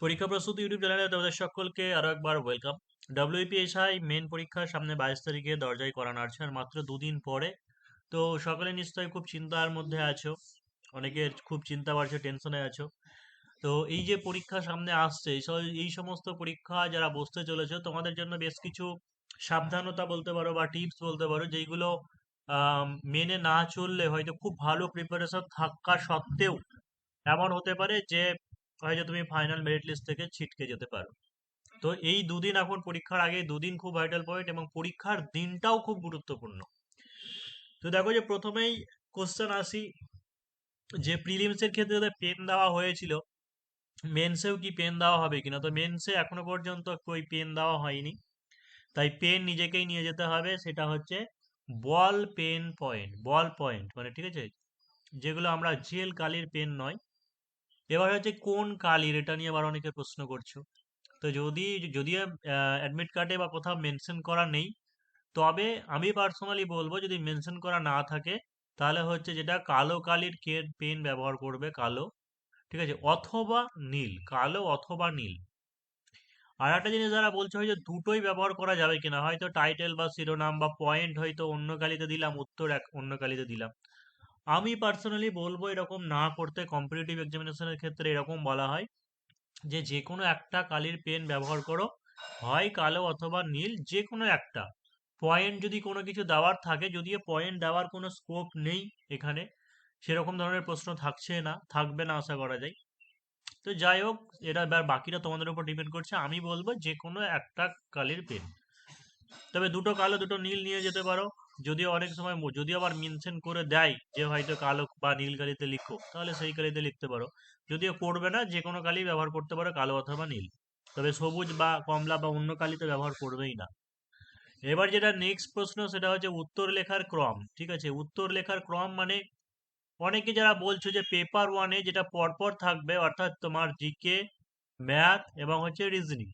পরীক্ষা প্রস্তুতি ইউটিউব চ্যানেলে তোমাদের সকলকে আরো একবার ওয়েলকাম। ডব্লিউপিএসআই মেন পরীক্ষার সামনে 22 তারিখে দরজায় করা নাড়ছে, আর মাত্র দুদিন পরে। তো সকলে নিশ্চয়ই খুব চিন্তার মধ্যে আছো, অনেকের খুব চিন্তা বাড়ছে, টেনশনে আছো। তো এই যে পরীক্ষা সামনে আসছে, এই সমস্ত পরীক্ষা যারা বসতে চলেছে তোমাদের জন্য বেশ কিছু সাবধানতা বলতে পারো বা টিপস বলতে পারো, যেইগুলো মেনে না চললে হয়তো খুব ভালো প্রিপারেশন থাকা সত্ত্বেও এমন হতে পারে যে হয়তো তুমি ফাইনাল মেরিট লিস্ট থেকে ছিটকে যেতে পারো। তো এই দুদিন, এখন পরীক্ষার আগে দুদিন খুব ভাইটাল পয়েন্ট, এবং পরীক্ষার দিনটাও খুব গুরুত্বপূর্ণ। তো দেখো যে প্রথমেই কোশ্চেন আসি, যে প্রিলিমস এর ক্ষেত্রে যাদের পেন দেওয়া হয়েছিল, মেন্সেও কি পেন দেওয়া হবে কিনা। তো মেন্সে এখনো পর্যন্ত কই পেন দেওয়া হয়নি, তাই পেন নিজেকেই নিয়ে যেতে হবে। সেটা হচ্ছে ball pen point, ball point মানে, ঠিক আছে, যেগুলো আমরা জেল কালির পেন নয়। এবার হচ্ছে কোন কালির, এটা নিয়ে আবার অনেকে প্রশ্ন করছো। তো যদিও অ্যাডমিট কার্ডে বা কোথাও মেনশন করা নেই, তবে আমি পার্সোনালি বলবো যদি মেনশন করা না থাকে, তাহলে হচ্ছে যেটা কালো কালির পেন ব্যবহার করবে, কালো, ঠিক আছে, অথবা নীল, কালো অথবা নীল। আর একটা জিনিস যারা বলছে হয়তো দুটোই ব্যবহার করা যাবে কিনা, হয়তো টাইটেল বা শিরোনাম বা পয়েন্ট হয়তো অন্য কালিতে দিলাম, উত্তর এক অন্য কালিতে দিলাম। আমি পার্সোনালি বলবো এরকম না করতে। কম্পিটিটিভ এক্সামিনেশনের ক্ষেত্রে এরকম বলা হয় যে যে কোনো একটা কালির পেন ব্যবহার করো, হয় কালো অথবা নীল, যে কোনো একটা। পয়েন্ট যদি কোনো কিছু দেওয়ার থাকে, যদিও পয়েন্ট দেওয়ার কোনো স্কোপ নেই এখানে, সেরকম ধরনের প্রশ্ন থাকছে না, থাকবে না আশা করা যায়। তো যাই হোক, এটা এবার বাকিটা তোমাদের উপর ডিপেন্ড করছে। আমি বলবো যে কোনো একটা কালির পেন, তবে দুটো কালো দুটো নীল নিয়ে যেতে পারো। যদিও অনেক সময় যদি আবার মেনশন করে দেয় যে হয়তো কালো বা নীল কালিতে লিখো, তাহলে সেই কালিতে লিখতে পারো। যদিও করবে না, যে কোনো কালি ব্যবহার করতে পারো, কালো অথবা নীল। তবে সবুজ বা কমলা বা অন্য কালিতে ব্যবহার করবেই না। এবার যেটা নেক্সট প্রশ্ন, সেটা হচ্ছে উত্তর লেখার ক্রম। ঠিক আছে, উত্তর লেখার ক্রম মানে অনেকে যারা বলছো যে পেপার ওয়ানে যেটা পরপর থাকবে, অর্থাৎ তোমার জিকে, ম্যাথ এবং হচ্ছে রিজনিং।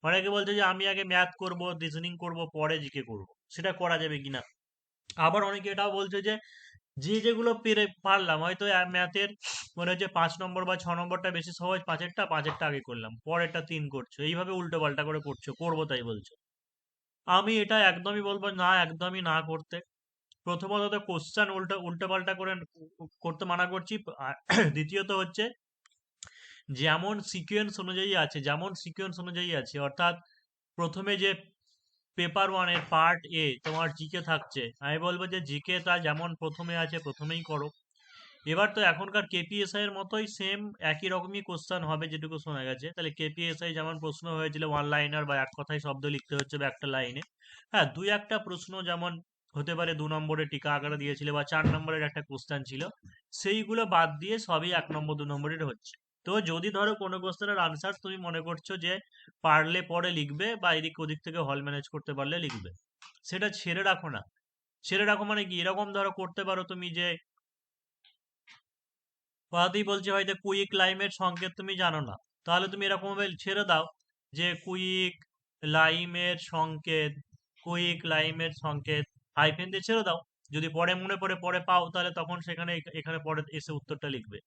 অনেকে বলছে যে আমি আগে ম্যাথ করব, রিজনিং করব, পরে জিকে করব। সেটা করা যাবে কিনা। আবার অনেকে এটাও বলছে যে যেগুলো পেরে পারলাম, হয়তো ম্যাথের মনে হচ্ছে 5 নম্বর বা 6 নম্বরটা বেশি সহজ, পাঁচেরটা পাঁচেরটা আগে করলাম, পরেরটা 3 করছো, এইভাবে উল্টো পাল্টা করে করছো, করবো তাই বলছো। আমি এটা একদমই বলবো না, একদমই না করতে। প্রথমত তো কোশ্চেন উল্টো উল্টো পাল্টা করে করতে মানা করছি। আর দ্বিতীয়ত হচ্ছে যেমন সিকোয়েন্স অনুযায়ী আছে, অর্থাৎ প্রথমে যে পেপার ওয়ানের পার্ট এ তোমার জিকে থাকছে, আমি বলবো যে জিকে তা যেমন প্রথমে আছে প্রথমেই করো। এবার তো এখনকার কেপিএসআই এর মতোই সেম একই রকমই কোশ্চেন হবে যেটুকু শোনা গেছে। তাহলে কেপিএসআই যেমন প্রশ্ন হয়েছিল ওয়ান লাইনার বা এক কথায় শব্দ লিখতে হচ্ছে বা একটা লাইনে, হ্যাঁ দুই একটা প্রশ্ন যেমন হতে পারে 2 নম্বরে টিকা আকারে দিয়েছিল বা 4 নম্বরের একটা কোশ্চেন ছিল, সেইগুলো বাদ দিয়ে সবই 1 নম্বর 2 নম্বরের হচ্ছে। তো যদি ধরো কোনো কোশ্চেনের আনসার তুমি মনে করছো যে পারলে পরে লিখবে বা এদিক ওদিক থেকে হল ম্যানেজ করতে পারলে লিখবে, সেটা ছেড়ে রাখো না। ছেড়ে রাখো মানে কি, এরকম ধরো করতে পারো তুমি যে কথাতেই বলছে হয়তো কুইক লাইমের সংকেত তুমি জানো না, তাহলে তুমি এরকম ভাবে ছেড়ে দাও যে লাইমের সংকেত কুইক লাইমের সংকেত, হাইফেন দিয়ে ছেড়ে দাও। যদি পরে মনে পড়ে পরে পাও, তাহলে তখন সেখানে এখানে পরে এসে উত্তরটা লিখবে।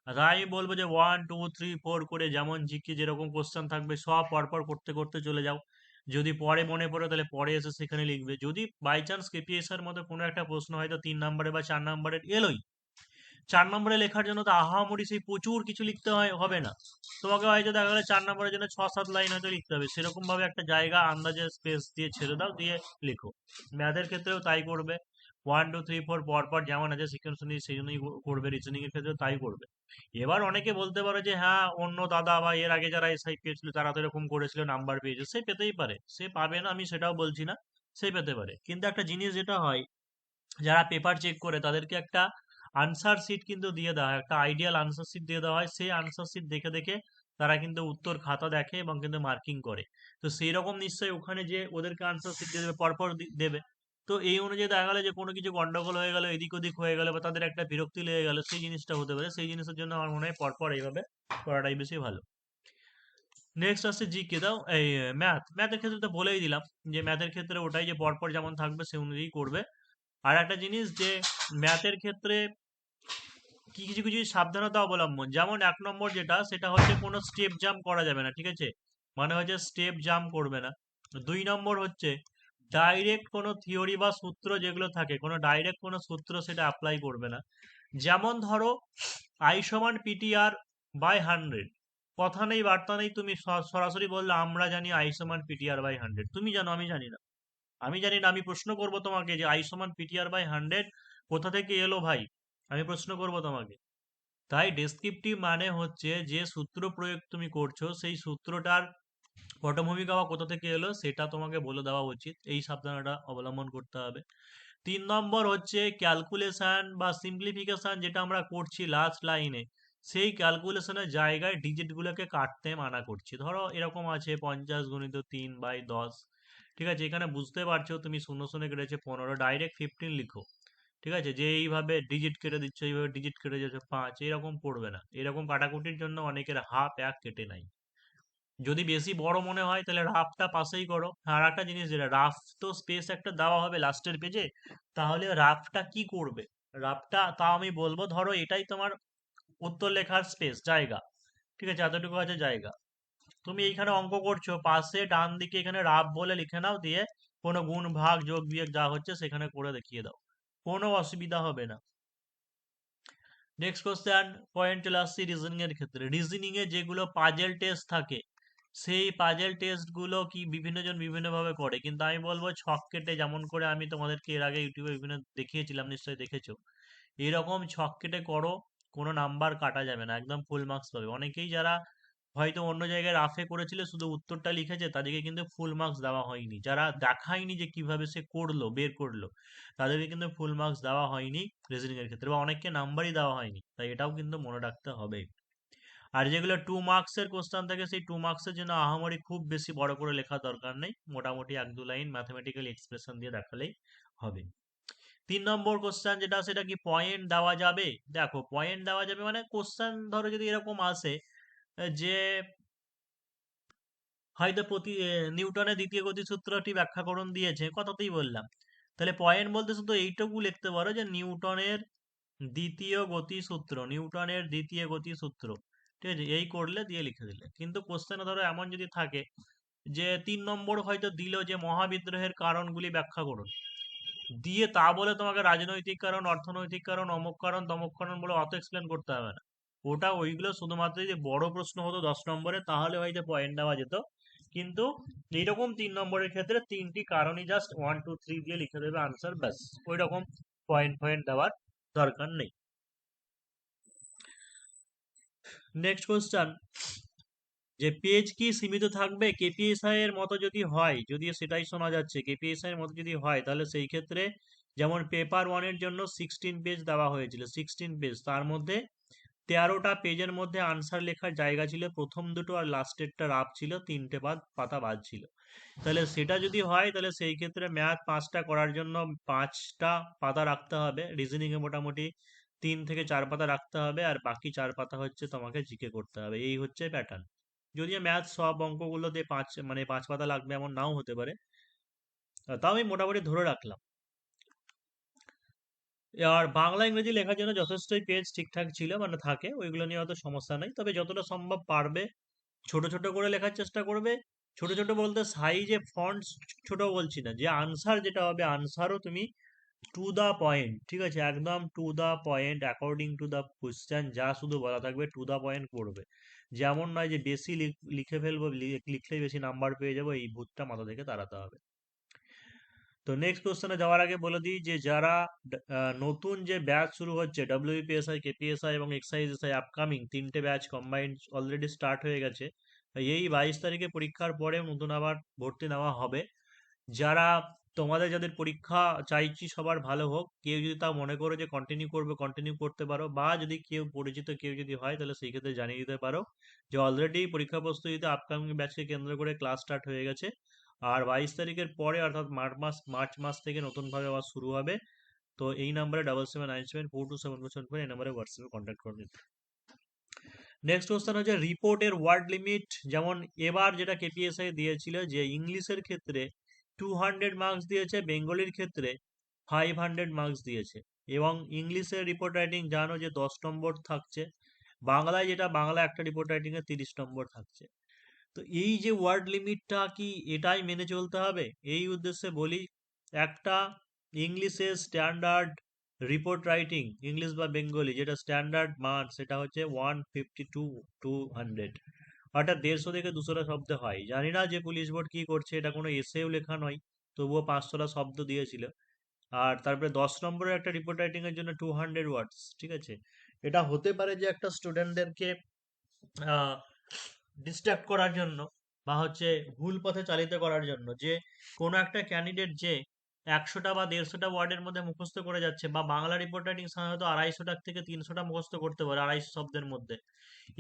আর আমি বলবো যে 1 2 3 4 করে যেমন জিকে যেরকম কোশ্চেন থাকবে সব পরপর করতে করতে চলে যাও। যদি পরে মনে পড়ে তাহলে পরে এসে সেখানে লিখবে। যদি বাই চান্স কেপিএস এর মতো কোনো একটা প্রশ্ন হয়তো 3 নম্বরে বা 4 নম্বরের এলোই, 4 নম্বরে লেখার জন্য তো আহামরি সেই প্রচুর কিছু লিখতে হবে না। তোমাকে হয়তো দেখা গেলো 4 নম্বরের জন্য 6 7 লাইন হয়তো লিখতে হবে, সেরকম ভাবে একটা জায়গা আন্দাজে স্পেস দিয়ে ছেড়ে দাও, দিয়ে লিখো। ম্যাথের ক্ষেত্রেও তাই করবে, 1 2 3 4 পর পর যেমন আছে সিকোয়েন্স অনুযায়ী সেই জন্যই করবে, রিজনিং এর ক্ষেত্রে তাই করবে। এবার অনেকে বলতে পারে যে হ্যাঁ অন্য দাদা বা এর আগে যারা এসআই পেয়েছিল তারা তো এরকম করেছিল, নাম্বার পেয়েছে, সে পেতেই পারে, সে পাবে না আমি সেটাও বলছি না, সে পেতে পারে। কিন্তু একটা জিনিস যেটা হয়, যারা পেপার চেক করে তাদেরকে একটা আনসার শিট কিন্তু দিয়ে দেওয়া হয়, একটা আইডিয়াল আনসার শিট দিয়ে দেওয়া হয়। সেই আনসার শিট দেখে দেখে তারা কিন্তু উত্তর খাতা দেখে এবং কিন্তু মার্কিং করে। তো সেই রকম নিশ্চয়ই ওখানে যে ওদেরকে আনসার শিট দিয়ে দেবে, পরপর দেবে। তো এই অনুযায়ী দেখা গেলো যে কোনো কিছু গন্ডগোল হয়ে গেল, এদিক ওদিক হয়ে গেল, বা তাদের একটা বিরক্তি লেগে গেল, সেই জিনিসটা হতে পারে। সেই জিনিসের জন্য আমার মনে হয় পরপর এইভাবে করাটাই বেশি ভালো। নেক্সট আসছে জিকে দাও, এই ম্যাথের ক্ষেত্রে তো বলেই দিলাম যে ম্যাথের ক্ষেত্রে ওটাই, যে পরপর যেমন থাকবে সেই অনুযায়ী করবে। আর একটা জিনিস যে ম্যাথের ক্ষেত্রে কি কিছু কিছু সাবধানতা অবলম্বন, যেমন 1 নম্বর যেটা, সেটা হচ্ছে কোনো স্টেপ জাম্প করা যাবে না, ঠিক আছে, মানে হচ্ছে স্টেপ জাম্প করবে না। 2 নম্বর হচ্ছে ডাইরেক্ট কোনো থিওরি বা সূত্র যেগুলো থাকে, কোনো ডাইরেক্ট কোনো সূত্র সেটা অ্যাপ্লাই করবে না। যেমন ধরো I=PTR/100, কথা নেই বার্তা নেই, তুমি সরাসরি বললে আমরা জানি I=PTR/100, তুমি জানো আমি জানি না, আমি জানি না, আমি প্রশ্ন করব তোমাকে যে I=PTR/100 কোথা থেকে এলো ভাই, আমি প্রশ্ন করব তোমাকে। তাই ডেসক্রিপটিভ মানে হচ্ছে যে সূত্র প্রয়োগ তুমি করছো সেই সূত্রটার পটভূমিকা বা কোথা থেকে এলো সেটা তোমাকে বলে দেওয়া উচিত, এই সাবধানতা অবলম্বন করতে হবে। 3 নম্বর হচ্ছে ক্যালকুলেশন বা সিম্পলিফিকেশন, যেটা আমরা করছি লাস্ট লাইনে, সেই ক্যালকুলেশনের জায়গায় ডিজিটগুলোকে কাটতে মানা করছি। ধরো এরকম আছে 50 × 3/10, ঠিক আছে, এখানে বুঝতে পারছো তুমি শূন্য শূন্য কেটেছে 15, ডাইরেক্ট 15 লিখো, ঠিক আছে, যে এইভাবে ডিজিট কেটে দিচ্ছ, এইভাবে ডিজিট কেটে যাচ্ছে 5, এরকম করবে না। এরকম কাটাকুটির জন্য অনেকের হাফ এক কেটে নাই। যদি বেশি বড় মনে হয় তাহলে রাফটা পাশেই করো। আর একটা জিনিস, যেটা রাফ তো স্পেস একটা দেওয়া হবে লাস্টের পেজে, তাহলে রাফটা কি করবে, রাফটা তাও আমি বলবো, ধরো এটাই তোমার উত্তর লেখার স্পেস জায়গা, ঠিক আছে, এতটুকু আছে জায়গা, তুমি এইখানে অঙ্ক করছো, পাশে ডান দিকে এখানে রাফ বলে লিখে নাও, দিয়ে কোনো গুণ ভাগ যোগ বিয়োগ যা হচ্ছে সেখানে করে দেখিয়ে দাও, কোনো অসুবিধা হবে না। নেক্সট কোশ্চেন, পয়েন্ট চলে আসছি রিজনিং এর ক্ষেত্রে। রিজনিং এ যেগুলো পাজেল টেস্ট থাকে, সেই পাজেল টেস্ট গুলো কি বিভিন্ন জন বিভিন্ন ভাবে করে, কিন্তু আমি বলবো ছক কেটে, যেমন করে আমি তোমাদেরকে এর আগে ইউটিউবে বিভিন্ন দেখিয়েছিলাম, নিশ্চয়ই দেখেছো, এরকম ছক কেটে করো, কোনো নাম্বার কাটা যাবে না, একদম ফুল মার্কস পাবে। অনেকেই যারা হয়তো অন্য জায়গায় রাফে করেছিল শুধু উত্তরটা লিখেছে, তাদেরকে কিন্তু ফুল মার্কস দেওয়া হয়নি, যারা দেখায়নি যে কিভাবে সে করলো বের করলো, তাদেরকে কিন্তু ফুল মার্কস দেওয়া হয়নি রিজনিং এর ক্ষেত্রে, বা অনেককে নাম্বারই দেওয়া হয়নি, তাই এটাও কিন্তু মনে রাখতে হবে। আর যেগুলো 2 মার্কসের কোশ্চেন থাকে, সেই 2 মার্কসের জন্য আহামরি খুব বেশি বড় করে লেখার দরকার নেই, মোটামুটি 1-2 লাইন ম্যাথমেটিক্যাল এক্সপ্রেশন দিয়ে দেখালেই হবে। 3 নম্বর কোশ্চেন যেটা, সেটা কি পয়েন্ট দেওয়া যাবে? দেখো পয়েন্ট দেওয়া যাবে মানে কোশ্চেন ধরো যদি এরকম আসে যে হয়তো নিউটনের দ্বিতীয় গতিসূত্রটি ব্যাখ্যা করুন দিয়েছে, কথাতেই বললাম, তাহলে পয়েন্ট বলতে শুধু এইটুকু লিখতে পারো যে নিউটনের দ্বিতীয় গতিসূত্র, ঠিক আছে, এই করলে দিয়ে লিখে দিলে। কিন্তু কোশ্চেনে ধরো এমন যদি থাকে যে 3 নম্বর হয়তো দিল যে মহাবিদ্রোহের কারণগুলি ব্যাখ্যা করুন, দিয়ে তা বলে তোমাকে রাজনৈতিক কারণ, অর্থনৈতিক কারণ, অমুক কারণ তমুক কারণ বলে অত এক্সপ্লেন করতে হবে না। ওটা ওইগুলো শুধুমাত্র যদি বড় প্রশ্ন হতো 10 নম্বরে, তাহলে হয়তো পয়েন্ট দেওয়া যেত, কিন্তু এইরকম 3 নম্বরের ক্ষেত্রে 3টি কারণই জাস্ট 1 2 3 দিয়ে লিখে দেবে আনসার, ব্যাস, ওই রকম পয়েন্ট পয়েন্ট দেওয়ার দরকার নেই। নেক্সট কোশ্চেন, যে পেজ কি সীমিত থাকবে কেপিএসআই এর মতো যদি হয়, যদি সেটাই শোনা যাচ্ছে কেপিএসআই এর মতো যদি হয়, তাহলে সেই ক্ষেত্রে যেমন পেপার 1-এর জন্য 16 পেজ দেওয়া হয়েছিল, 16 পেজ, তার মধ্যে 13টা পেজের মধ্যে আনসার লেখার জায়গা ছিল, প্রথম দুটো আর লাস্টেরটা রাফ ছিল, 3টে পাতা বাদ ছিল। তাহলে সেটা যদি হয় তাহলে সেই ক্ষেত্রে ম্যাথ 5টা করার জন্য 5টা পাতা রাখতে হবে, রিজনিং এ মোটামুটি 3 থেকে 4 পাতা রাখতে হবে, আর বাকি 4 পাতা হচ্ছে তোমাকে জিকে করতে হবে, এই হচ্ছে প্যাটার্ন। যদিও ম্যাথ সব অঙ্কগুলোতে 5 পাতা লাগবে এমন নাও হতে পারে, তাও আমি মোটামুটি ধরে রাখলাম। আর বাংলা ইংরেজি লেখার জন্য যথেষ্টই পেজ ঠিকঠাক ছিল, মানে থাকে, ওইগুলো নিয়ে অত সমস্যা নেই, তবে যতটা সম্ভব পারবে ছোট ছোট করে লেখার চেষ্টা করবে। ছোট ছোট বলতে সাইজে ফন্ট ছোট বলছি না, যে আনসার যেটা হবে আনসারও তুমি টু দা পয়েন্ট, ঠিক আছে, একদম to the point according to the question, যা শুধু বলা থাকবে টু দা পয়েন্ট করবে। যেমন নয় যে বেশি লিখে ফেলবো, লিখলেই বেশি নাম্বার পেয়ে যাবো, এই ভূতটা মাথা থেকে তাড়াতে হবে। তো নেক্সট কোশ্চেনে যাওয়ার আগে বলে দিই যে যারা নতুন যে ব্যাচ শুরু হচ্ছে ডব্লিউপিএসআই, কেপিএসআই এবং এক্সাইএসআই, আপকামিং 3টে ব্যাচ কম্বাইন্ড অলরেডি স্টার্ট হয়ে গেছে, এই 22 তারিখে পরীক্ষার পরে নতুন আবার ভর্তি নেওয়া হবে। যারা তোমাদের যাদের পরীক্ষা চাইছি সবার ভালো হোক, কেউ যদি তাও মনে করো যে কন্টিনিউ করবে, কন্টিনিউ করতে পারো, বা যদি কেউ পরিচিত কেউ যদি হয় তাহলে সেই ক্ষেত্রে জানিয়ে দিতে পারো যে অলরেডি পরীক্ষা প্রস্তুতিতে আপকামিং ব্যাচকে কেন্দ্র করে ক্লাস স্টার্ট হয়ে গেছে, আর 22 তারিখের পরে অর্থাৎ মার্চ মাস থেকে নতুনভাবে আবার শুরু হবে। তো এই নাম্বারে 7797427474, এই নাম্বারে হোয়াটসঅ্যাপে কন্ট্যাক্ট করে নিতে। নেক্সট কোশ্চেন হচ্ছে রিপোর্টের ওয়ার্ড লিমিট, যেমন এবার যেটা কেপিএসআই দিয়েছিল যে ইংলিশের ক্ষেত্রে 200 মার্কস দিয়েছে, বেঙ্গলির ক্ষেত্রে 500 মার্কস দিয়েছে। এবং ইংলিশের রিপোর্ট রাইটিং জানো যে 10 নম্বর থাকছে, বাংলায় যেটা বাংলা একটা রিপোর্ট রাইটিং এ 30 নম্বর থাকছে। তো এই যে ওয়ার্ড লিমিটটা কি এটাই মেনে চলতে হবে? এই উদ্দেশ্যে বলি, একটা ইংলিশের স্ট্যান্ডার্ড রিপোর্ট রাইটিং, ইংলিশ বা বেঙ্গলি যেটা স্ট্যান্ডার্ড মান সেটা হচ্ছে 150 to 200, অর্থাৎ 150 থেকে 200টা শব্দ হয়। জানি না যে পুলিশ বোর্ড কি করছে, এটা কোনো এসেও লেখা নয়, তবুও 500টা শব্দ দিয়েছিল। আর তারপরে 10 নম্বরের একটা রিপোর্ট রাইটিং এর জন্য 200 ওয়ার্ডস, ঠিক আছে। এটা হতে পারে যে একটা স্টুডেন্টদেরকে ডিস্ট্রাক্ট করার জন্য, বা হচ্ছে ভুল পথে চালিত করার জন্য, যে কোনো একটা ক্যান্ডিডেট যে 100টা বা 150টা ওয়ার্ডের মধ্যে মুখস্থ করে যাচ্ছে, বা বাংলা রিপোর্ট রাইটিং সাধারণত 250টা থেকে 300টা মুখস্থ করতে পারে 250 শব্দের মধ্যে।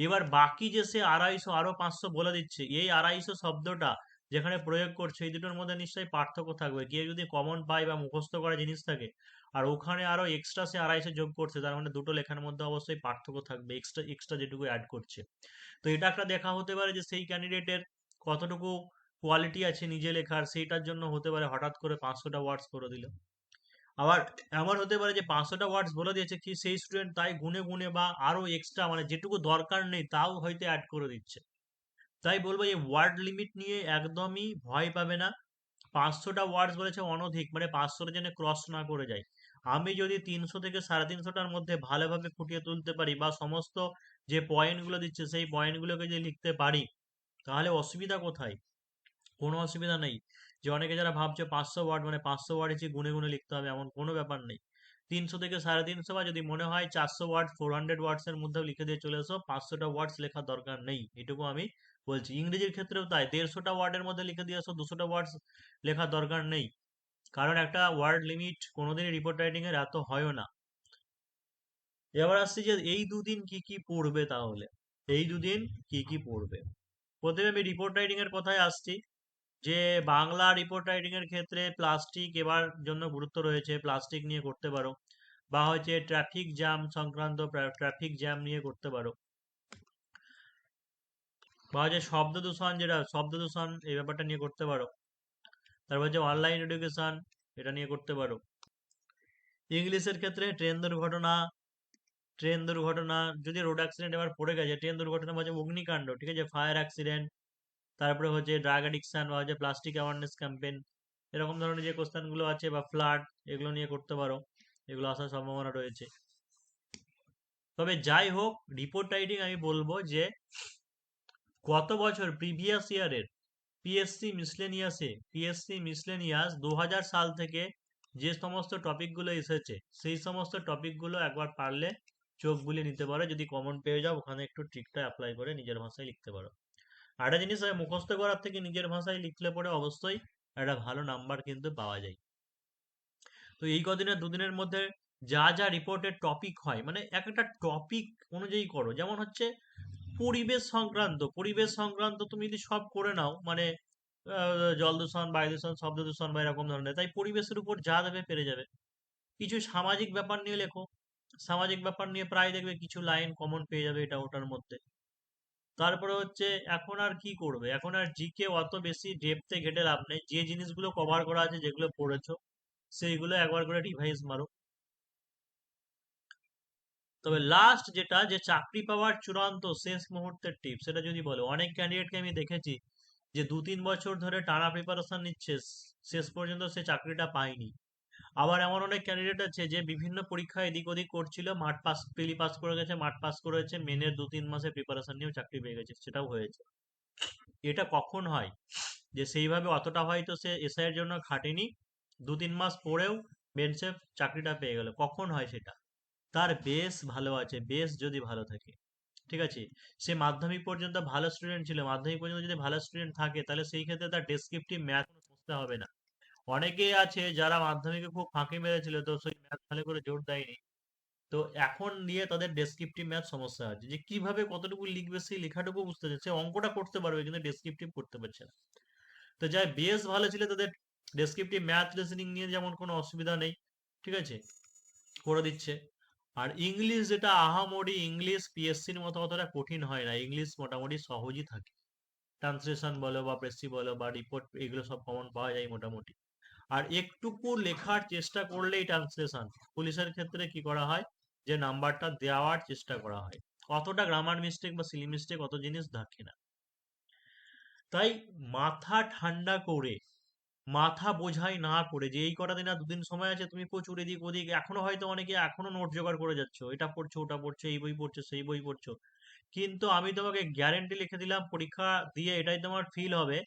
এবার বাকি যে সে 250 আরো 500 বলে দিচ্ছে, এই 250 শব্দটা যেখানে প্রয়োগ করছে এই দুটোর মধ্যে নিশ্চয়ই পার্থক্য থাকবে। কেউ যদি কমন পায় বা মুখস্থ করা জিনিস থাকে, আর ওখানে আরো এক্সট্রা সে 250 যোগ করছে, তার মানে দুটো লেখার মধ্যে অবশ্যই পার্থক্য থাকবে, এক্সট্রা এক্সট্রা যেটুকু অ্যাড করছে। তো এটা একটা দেখা হতে পারে যে সেই ক্যান্ডিডেটের কতটুকু কোয়ালিটি আছে নিজে লেখার, সেইটার জন্য হতে পারে হঠাৎ করে 500টা ওয়ার্ডস করে দিল। আবার এমন হতে পারে যে 500টা ওয়ার্ডস বলে দিয়েছে কি সেই স্টুডেন্ট তাই গুনে গুনে বা আরো এক্সট্রা মানে যেটুকু দরকার নেই তাও হয়তো অ্যাড করে দিচ্ছে। তাই বলবো এই ওয়ার্ড লিমিট নিয়ে একদমই ভয় পাবে না। 500টা ওয়ার্ডস বলেছে অনধিক, মানে 500 যেন ক্রস না করে যায়। আমি যদি 300 থেকে 350টার মধ্যে ভালোভাবে ফুটিয়ে তুলতে পারি, বা সমস্ত যে পয়েন্টগুলো দিচ্ছে সেই পয়েন্টগুলোকে যদি লিখতে পারি, তাহলে অসুবিধা কোথায়? কোনো অসুবিধা নেই। যে অনেকে যারা ভাবছে 500 ওয়ার্ড মানে 500 ওয়ার্ড যে গুনে গুনে লিখতে হবে, এমন কোনো ব্যাপার নেই। 300 থেকে 350, বা যদি মনে হয় 400 ওয়ার্ড 400 ওয়ার্ডস এর মধ্যেও লিখে দিয়ে চলে এসো, 500টা ওয়ার্ডস লেখার দরকার নেই, এটুকু আমি বলছি। ইংরেজির ক্ষেত্রেও তাই, 150টা ওয়ার্ডের মধ্যে লিখে দিয়ে এসো, 200টা ওয়ার্ডস লেখার দরকার নেই। কারণ একটা ওয়ার্ড লিমিট কোনোদিনই রিপোর্ট রাইটিং এর এত হয়ও না। এবার আসছি যে এই দুদিন কি কি পড়বে তাহলে। এই দুদিন কি কি পড়বে, প্রথমে আমি রিপোর্ট রাইটিং এর কথায় আসছি। যে বাংলা রিপোর্ট রাইটিং এর ক্ষেত্রে প্লাস্টিক এবার জন্য গুরুত্ব রয়েছে, প্লাস্টিক নিয়ে করতে পারো, বা হচ্ছে ট্রাফিক জ্যাম সংক্রান্ত ট্রাফিক জ্যাম নিয়ে করতে পারো, বা হচ্ছে শব্দ দূষণ, যেটা শব্দ দূষণ এই ব্যাপারটা নিয়ে করতে পারো। তারপর যে অনলাইন এডুকেশন, এটা নিয়ে করতে পারো। ইংলিশের ক্ষেত্রে ট্রেন দুর্ঘটনা যদি রোড অ্যাক্সিডেন্ট এবার পড়ে গেছে, ট্রেন দুর্ঘটনা বা হচ্ছে অগ্নিকাণ্ড, ঠিক আছে, ফায়ার অ্যাক্সিডেন্ট, তারপরে হচ্ছে ড্রাগ অ্যাডিকশন বা হচ্ছে প্লাস্টিক অ্যাওয়ারনেস ক্যাম্পেইন, এরকম ধরনের যে কোশ্চেন গুলো আছে, বা ফ্লাড, এগুলো নিয়ে করতে পারো। এগুলো আসার সম্ভাবনা রয়েছে। তবে যাই হোক, রিপোর্ট রাইটিং আমি বলবো যে গত বছর প্রিভিয়াস ইয়ারের পিএসসি মিসলেনিয়াস 2000 সাল থেকে যে সমস্ত টপিকগুলো এসেছে, সেই সমস্ত টপিকগুলো একবার পারলে চোখ বুলিয়ে নিতে পারো। যদি কমন পেয়ে যাও, ওখানে একটু ট্রিকটা অ্যাপ্লাই করে নিজের ভাষায় লিখতে পারো। আরেকটা জিনিস হয়, মুখস্থ করার থেকে নিজের ভাষায় লিখলে পরে অবশ্যই একটা ভালো নাম্বার কিন্তু পাওয়া যায়। তো এই কদিনের দুদিনের মধ্যে যা যা রিপোর্টের টপিক হয়, মানে এক একটা টপিক অনুযায়ী করো। যেমন হচ্ছে পরিবেশ সংক্রান্ত তুমি যদি সব করে নাও, মানে জল দূষণ, বায়ু দূষণ, শব্দ দূষণ বা এরকম ধরনের, তাই পরিবেশের উপর যা দেবে পেরে যাবে। কিছু সামাজিক ব্যাপার নিয়ে লেখো, সামাজিক ব্যাপার নিয়ে প্রায় দেখবে কিছু লাইন কমন পেয়ে যাবে এটা ওটার মধ্যে। তারপরে হচ্ছে এখন আর কি করবে, এখন আর জিকে অত বেশি ডেপথে ঘেটে লাভ নেই। যে জিনিসগুলো কভার করা আছে, যেগুলো পড়েছো, সেইগুলো একবার করে রিভাইজ মারো। তবে লাস্ট যেটা, যে চাকরি পাওয়ার চূড়ান্ত শেষ মুহূর্তের টিপস, সেটা যদি বলো, অনেক ক্যান্ডিডেটকে আমি দেখেছি যে 2-3 বছর ধরে টানা প্রিপারেশন নিচ্ছে, শেষ পর্যন্ত সে চাকরিটা পায়নি। আবার এমন অনেক ক্যান্ডিডেট আছে যে বিভিন্ন পরীক্ষা এদিক ওদিক করছিল, মাঠ পাস প্রিলি পাস করে গেছে, মাঠ পাস করেছে, মেনের 2-3 মাসে প্রিপারেশন নিয়েও চাকরি পেয়ে গেছে, সেটাও হয়েছে। এটা কখন হয়? যে সেইভাবে অতটা হয়তো সে এসআই এর জন্য খাটেনি, 2-3 মাস পরেও বেঞ্চে চাকরিটা পেয়ে গেল, কখন হয় সেটা? তার বেস ভালো আছে, বেস যদি ভালো থাকে, ঠিক আছে। সে মাধ্যমিক পর্যন্ত ভালো স্টুডেন্ট ছিল, মাধ্যমিক পর্যন্ত যদি ভালো স্টুডেন্ট থাকে, তাহলে সেই ক্ষেত্রে তার ডেসক্রিপটিভ ম্যাথ বুঝতে হবে না। অনেকেই আছে যারা মাধ্যমিকে খুব ফাঁকি মেরেছিল, তো সেই ম্যাথ ভালো করে জোর দেয়নি, তো এখন নিয়ে তাদের ডেসক্রিপটিভ ম্যাথ সমস্যা আছে, যে কিভাবে কতটুকু লিখবে সেই লেখাটুকু বুঝতে চাচ্ছে, সে অঙ্কটা করতে পারবে কিন্তু ডেসক্রিপটিভ করতে পারছে না। তো যাই বেস ভালো ছিল তাদের ডেসক্রিপটিভ ম্যাথ রিজনিং নিয়ে যেমন কোনো অসুবিধা নেই, ঠিক আছে, করে দিচ্ছে। আর ইংলিশ যেটা আহামরি, ইংলিশ পিএসসির মতো অতটা কঠিন হয় না, ইংলিশ মোটামুটি সহজই থাকে। ট্রান্সলেশন বলো বা প্রেসি বলো বা রিপোর্ট, এগুলো সব কমন পাওয়া যায় মোটামুটি। আর একটুকু লেখার চেষ্টা করলেই ট্রান্সলেশন, পুলিশের ক্ষেত্রে কি করা হয়, যে নাম্বারটা দেওয়ার চেষ্টা করা হয়। অতটা গ্রামার মিস্টেক বা সিলি মিস্টেক অত জিনিস থাকে না। তাই মাথা ঠান্ডা করে, মাথা বোঝাই না করে, যে এই কটা দিন আর দুদিন সময় আছে, তুমি প্রচুর এদিক ওদিক, এখনো হয়তো অনেকে এখনো নোট জোগাড় করে যাচ্ছ, এটা পড়ছো ওটা পড়ছো, এই বই পড়ছো সেই বই পড়ছো, কিন্তু আমি তোমাকে গ্যারেন্টি লিখে দিলাম, পরীক্ষা দিয়ে এটাই তোমার ফিল হবে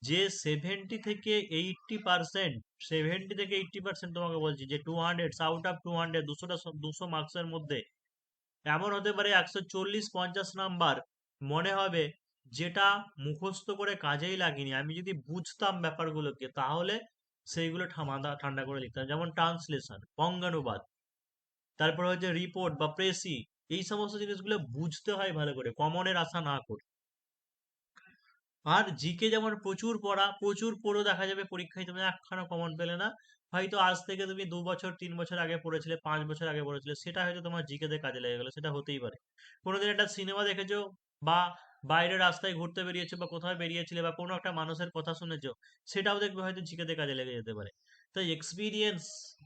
যে 70 থেকে 80%, 70 থেকে 80% তোমাকে বলছি, যে 200 আউট অফ 200, 200 মার্কসের মধ্যে এমন হতে পারে 140-50 নাম্বার মনে হবে, যেটা মুখস্থ করে কাজেই লাগেনি, আমি যদি বুঝতাম ব্যাপারগুলোকে তাহলে সেইগুলো ঠান্ডা করে লিখতাম। যেমন ট্রান্সলেশন, বঙ্গানুবাদ, তারপর হচ্ছে রিপোর্ট বা প্রেসি, এই সমস্ত জিনিসগুলো বুঝতে হয় ভালো করে, কমনের আশা না করে। আর জিকে যেমন প্রচুর পড়া, প্রচুর পড়ো, দেখা যাবে পরীক্ষায় তুমি একখানা কমন পেলে না, হয়তো আজ থেকে তুমি 2 বছর 3 বছর আগে পড়েছিলে, 5 বছর আগে পড়েছিলে, সেটা হয়তো তোমার জিকে তে কাজে লেগে গেলো, সেটা হতেই পারে। কোনোদিন একটা সিনেমা দেখেছো, বা বাইরে রাস্তায় ঘুরতে বেরিয়েছো, বা কোথাও বেরিয়েছিলে, বা কোনো একটা মানুষের কথা শুনেছো, সেটাও দেখবে হয়তো জিকে তে কাজে লেগে যেতে পারে। তাই এক্সপিরিয়েন্স,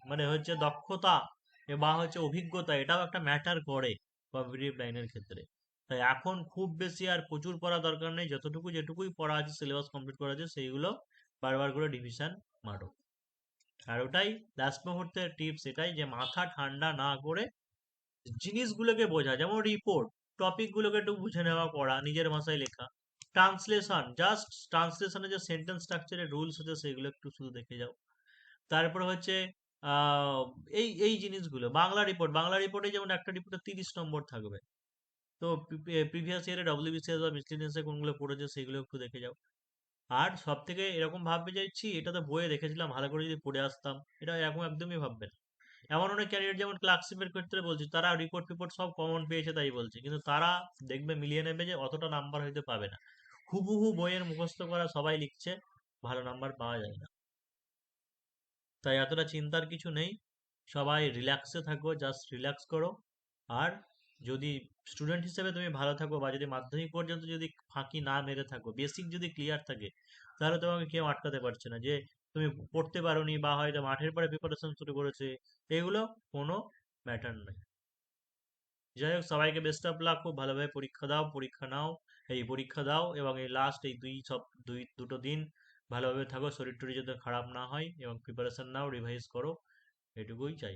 মানে হচ্ছে দক্ষতা, বা হচ্ছে অভিজ্ঞতা, এটাও একটা ম্যাটার করে কম্পিটিটিভ লাইনের ক্ষেত্রে। তাই এখন খুব বেশি আর প্রচুর পড়া দরকার নেই, যতটুকু যেটুকুই পড়া আছে, সিলেবাস কমপ্লিট করা আছে, সেইগুলো বারবার করে রিভিশন মারো। আর ওটাই লাস্ট মুহূর্তের টিপস, এটাই যে মাথা ঠান্ডা না করে জিনিসগুলোকে বোঝা, যেমন রিপোর্ট, টপিক গুলোকে একটু বুঝে নেওয়া, পড়া, নিজের ভাষায় লেখা। ট্রান্সলেশন, জাস্ট ট্রান্সলেশনে যে সেন্টেন্স স্ট্রাকচারের রুলস আছে সেগুলো একটু শুধু দেখে যাও। তারপর হচ্ছে আহ এই এই জিনিসগুলো, বাংলা রিপোর্টে যেমন একটা রিপোর্টে 30 নম্বর থাকবে, তো প্রিভিয়াস ইয়ারে ডব্লিউবিসিএস বা মিসলিনিয়াসে কোনগুলো পড়েছে সেগুলো একটু দেখে যাও। আর সব থেকে এরকম ভাববে যে ছি, এটা তো বইয়ে দেখেছিলাম, ভালো করে যদি পড়ে আসতাম, এটা এরকম একদমই ভাববে না। এমন অনেক ক্যান্ডিডেট, যেমন ক্লার্কশিপের ক্ষেত্রে বলছি, তারা রিপোর্ট ফিপোর্ট সব কমন পেয়েছে তাই বলছে, কিন্তু তারা দেখবে মিলিয়ে নেবে যে অতটা নাম্বার হয়তো পাবে না। হুবহু বইয়ের মুখস্থ করা সবাই লিখছে, ভালো নাম্বার পাওয়া যায় না। তাই এতটা চিন্তার কিছু নেই, সবাই রিল্যাক্সে থাকো, জাস্ট রিল্যাক্স করো। আর যদি স্টুডেন্ট হিসেবে তুমি ভালো থাকো, বা যদি মাধ্যমিক পর্যন্ত যদি ফাঁকি না মেরে থাকো, বেসিক যদি ক্লিয়ার থাকে, তাহলে তোমাকে কেউ আটকাতে পারছে না, যে তুমি পড়তে পারোনি, বা হয়তো মাঠের পরে প্রিপারেশন শুরু করেছে, এগুলো কোনো ম্যাটার নয়। যাই হোক, সবাইকে বেস্ট অফ লাক, খুব ভালোভাবে পরীক্ষা দাও, পরীক্ষা নাও, এই পরীক্ষা দাও, এবং এই লাস্ট এই দুটো দিন ভালোভাবে থাকো, শরীর টরীর যাতে খারাপ না হয়, এবং প্রিপারেশন নাও, রিভাইজ করো, এটুকুই চাই।